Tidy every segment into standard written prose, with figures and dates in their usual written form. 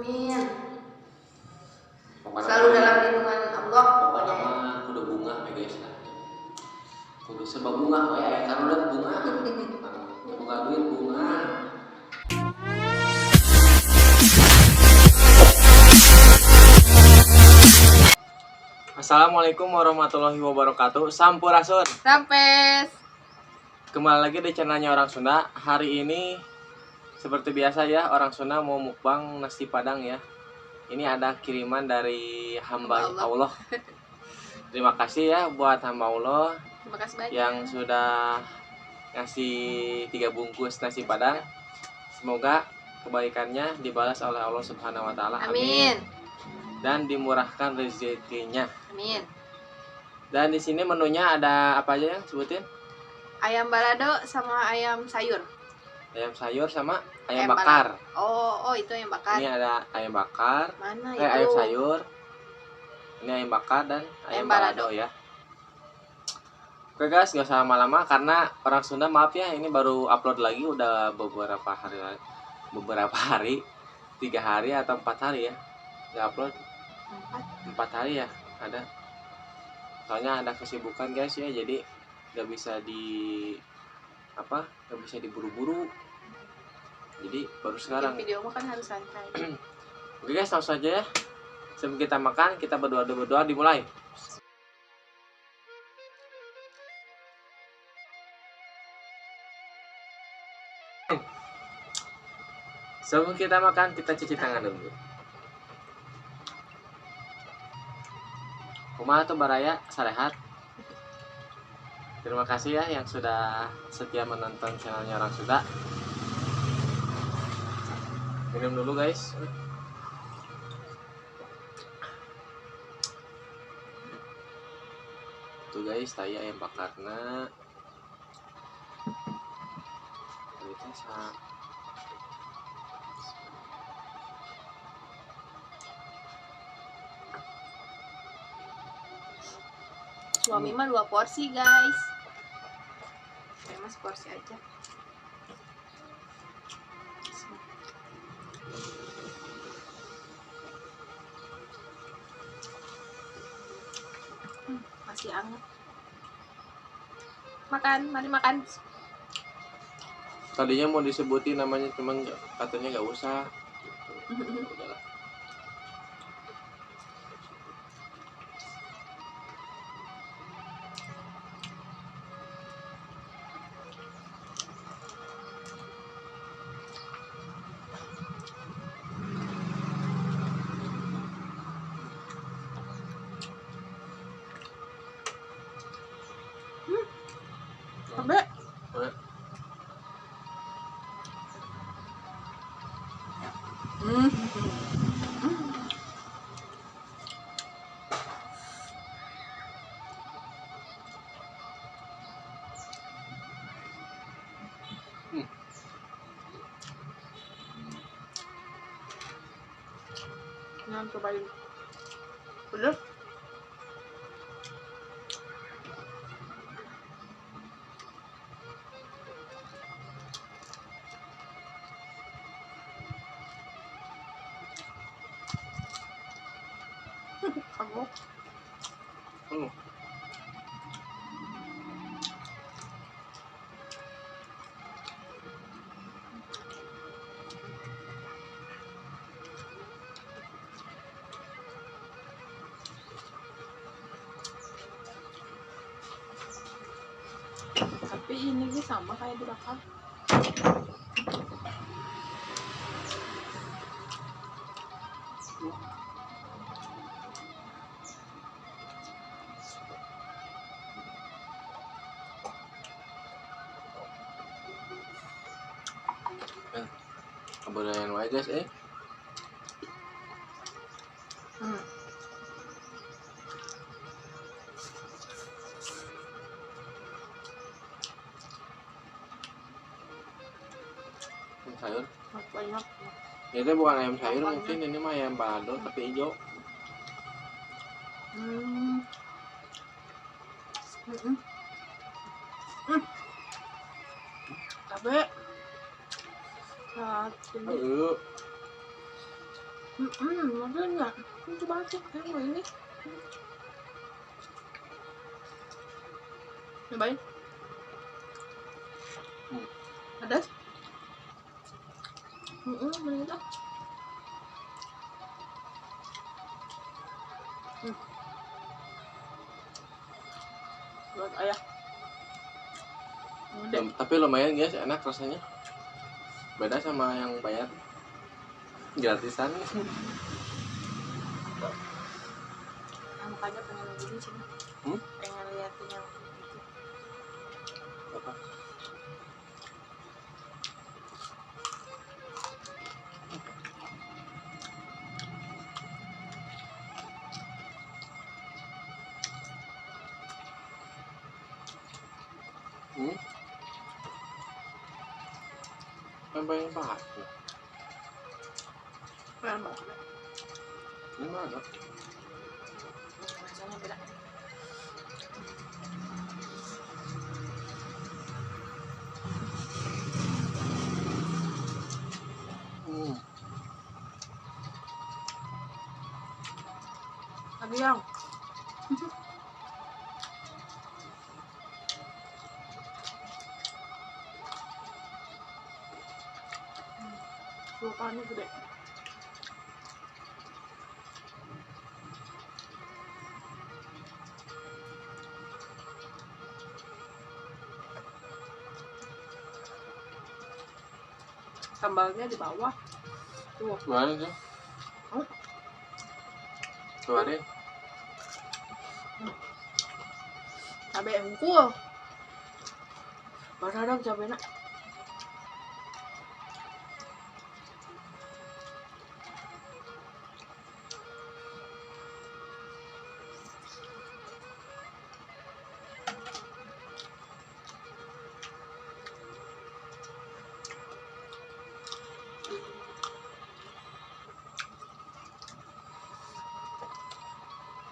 Amin. Selalu dalam lindungan Allah pokoknya. Kudu bunga ya guys. Kudu serba bunga ya kan udah bunga. Buka duit bunga. Assalamualaikum warahmatullahi wabarakatuh. Sampurasun. Sampes. Kembali lagi di channelnya Orang Sunda. Hari ini seperti biasa ya, Orang Sunda mau mukbang nasi padang ya. Ini ada kiriman dari hamba Allah. Terima kasih ya buat hamba Allah. Terima kasih banyak yang sudah ngasih 3 bungkus nasi padang. Semoga kebaikannya dibalas oleh Allah Subhanahu wa taala. Amin. Dan dimurahkan rezekinya. Amin. Dan di sini menunya ada apa aja ya? Sebutin. Ayam balado sama ayam sayur. Ayam sayur sama ayam bakar. Oh, itu ayam bakar. Ini ada ayam bakar. Mana itu? Ayam sayur. Ini ayam bakar dan ayam balado ya. Oke guys, nggak usah lama-lama karena Orang Sunda maaf ya, ini baru upload lagi udah beberapa hari, 3 hari atau 4 hari ya, nggak upload 4 hari ya ada. Soalnya ada kesibukan guys ya, jadi nggak bisa diburu-buru. Jadi baru sekarang. Video mah kan harus santai. Oke guys, langsung aja ya. Sebelum kita makan, kita berdoa dimulai. Sebelum kita makan, kita cuci tangan dulu. Kumaha tuh baraya sarehat. Terima kasih ya yang sudah setia menonton channelnya Orang Sunda. Minum dulu guys. Tuh guys, saya ayam bakarna. Itu Suami mah 2 porsi guys. Saya mas porsi aja. Masih hangat. Makan, mari makan. tadinya mau disebutin namanya, cuman katanya nggak usah. Udahlah. Abe. Nah, cobain. Udah. Kamu. Tapi ini sih sama kayak di bakar. Kebenaran wae guys sayur. Banyak. Ini bukan ayam sayur, mungkin ini mah ayam balado tapi hijau. Abe. Nah, ini. Makanya ini coba aja kayak ini. Cobain. Pedas. Mending itu. Buat ayah. Udah. Tapi lumayan guys, enak rasanya. Beda sama yang bayar gratisan. Makanya pengen gini sih. Pengen liatin yang gitu. Apa? Sampai yang pahat. Pengen banget. Ini mana? Rasanya beda. Tapi yang lupaannya gede. Sambalnya di bawah. Tuh. Mana tuh? Tuh ada. Cabai unggul. Baru ada cabai nak.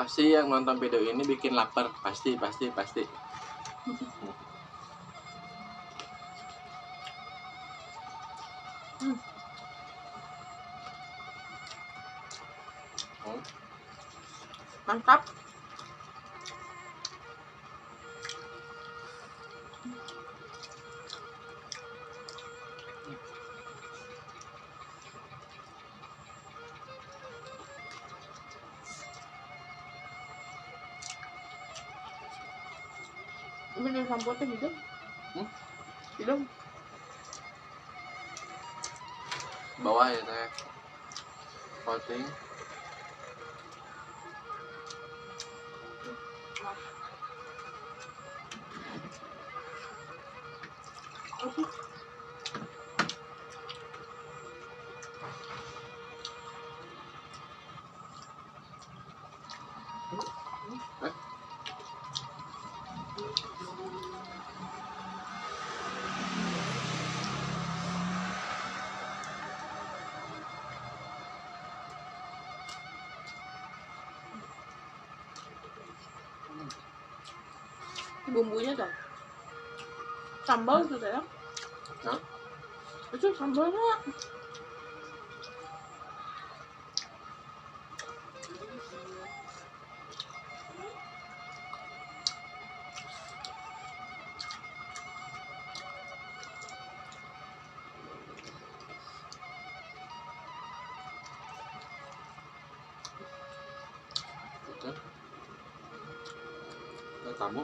Pasti yang nonton video ini bikin lapar, pasti. Mantap. Ini di sampotnya hidung. Hidung. Bawah ya teh. Coating. Bumbunya tuh. Sambal tuh ya. Hah? Itu sambalnya. Ada tamu.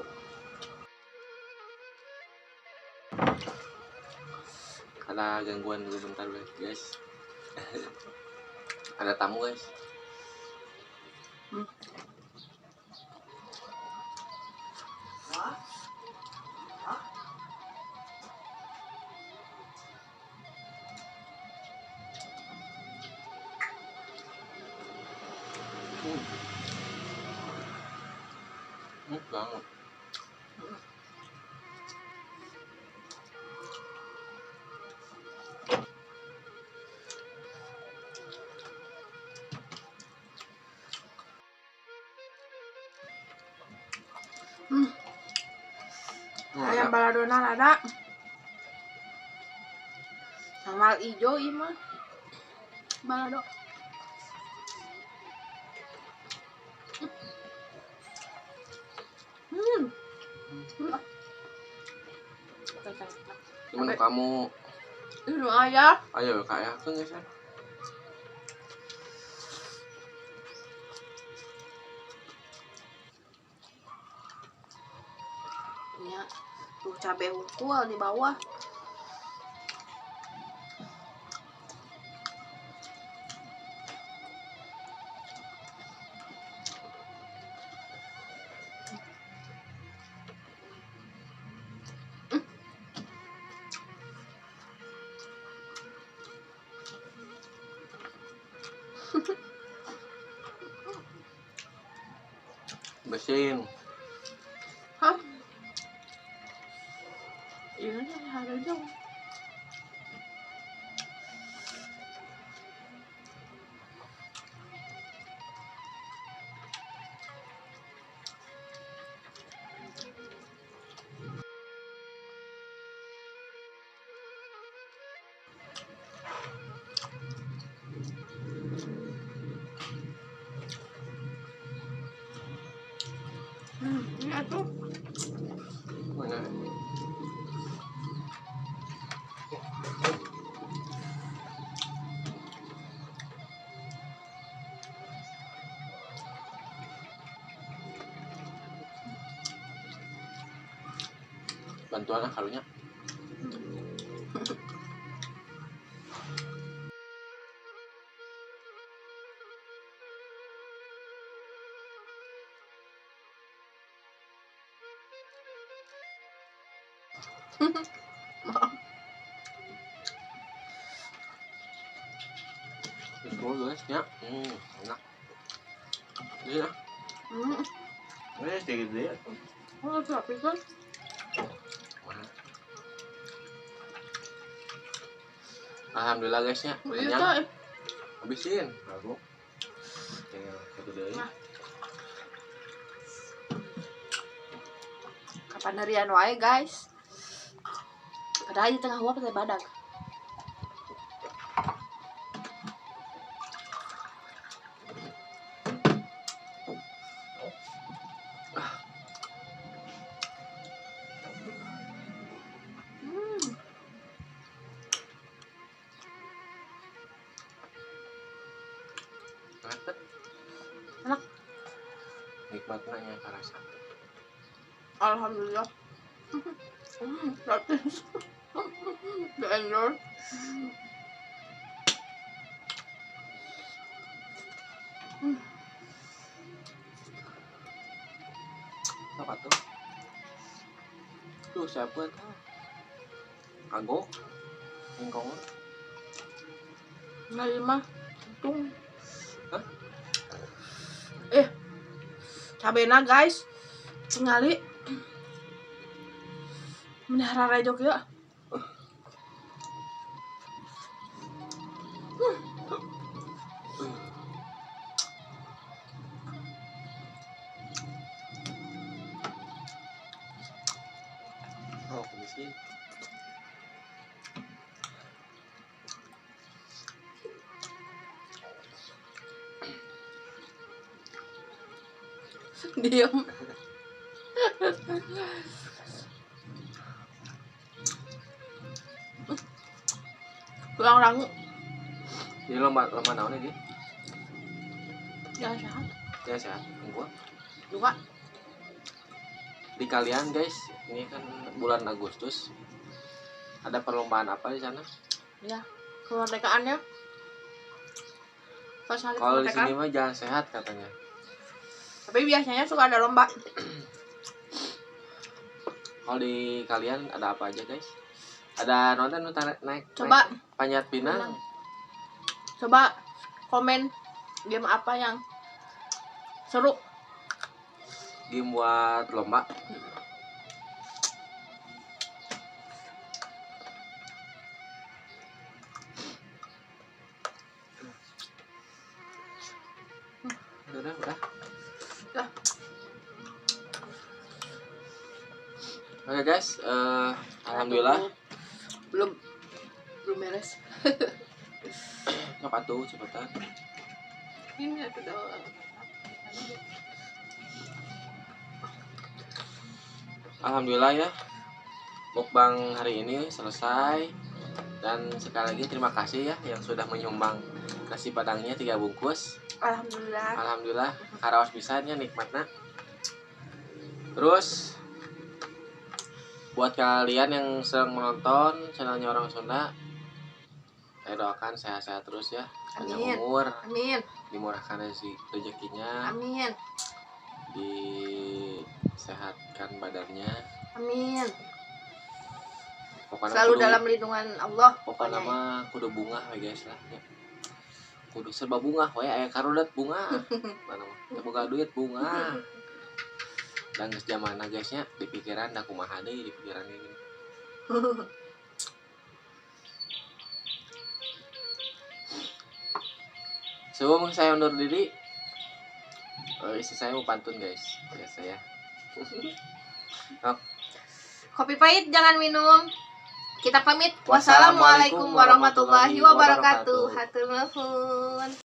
Ada gangguan dulu bentar guys. Ada tamu guys. Banget. Ayam baladona ada. Sambal ijo ieu mah. Balado. Hmm. Gimana kamu? Ini aja. Ayo kak ya, aku nggak sih. Ya, tuh cabai unggul di bawah. Bersihin. Hah? Ini ada dong. Ini tuh. Mana? Bantuan lah karunya. Itu guys ya. Enak. Ini lah. Ini sedikit dia. Oh, tapi kan. Alhamdulillah guys ya. Iya, Kenyang. Habisin. Aku. Tinggal satu deui. Kapan harian wae guys. Padahal di tengah uap teh badak. Enak. Nikmatnya yang terasa. Alhamdulillah. Gratis. The endorse. Apa tuh? Tuh siapa tuh? Kagok. Ingkong. Nggak mah. Untung. Hah? Cabena guys. Tingali. Menara rejok ya. Oh, habisin. Diam. Kurang rangu. Ini lomba naon ini? Ya sehat. Ya sehat. Gua Juga. di kalian guys, ini kan bulan Agustus. Ada perlombaan apa di sana? Ya. Kemerdekaan ya. Pas hari Kalau di sini kemerdekaan. mah jalan sehat katanya. Tapi biasanya suka ada lomba. Kalau di kalian ada apa aja guys? Ada nonton naik Coba. naik panjat pinang. Coba komen game apa yang seru. Game buat lomba. Udah. Dah. Oke guys, alhamdulillah. Belum beres. Apa tuh cepetan? Ini udah alhamdulillah ya, mukbang hari ini selesai. Dan sekali lagi terima kasih ya yang sudah menyumbang nasi padangnya 3 bungkus. Alhamdulillah karaos pisannya nikmatna. Terus buat kalian yang sedang menonton channelnya Orang Sunda, saya doakan sehat-sehat terus ya, panjang umur, amin, dimurahkan rezekinya, amin, disehatkan badannya, amin. pokoknya Selalu kudu, dalam lindungan Allah. pokoknya mah kudu bunga we guys lah ya. Kudu serba bunga we, aya karudet bunga mana mah teu boga duit bunga. Dan geus zamanna guys nya, di pikiran da kumaha deui di pikiran ini. Sebelum saya undur diri, istri saya mau pantun guys, biasa ya. Kopi pahit jangan minum. Kita pamit. Wassalamualaikum warahmatullahi wabarakatuh. Hatur nuhun.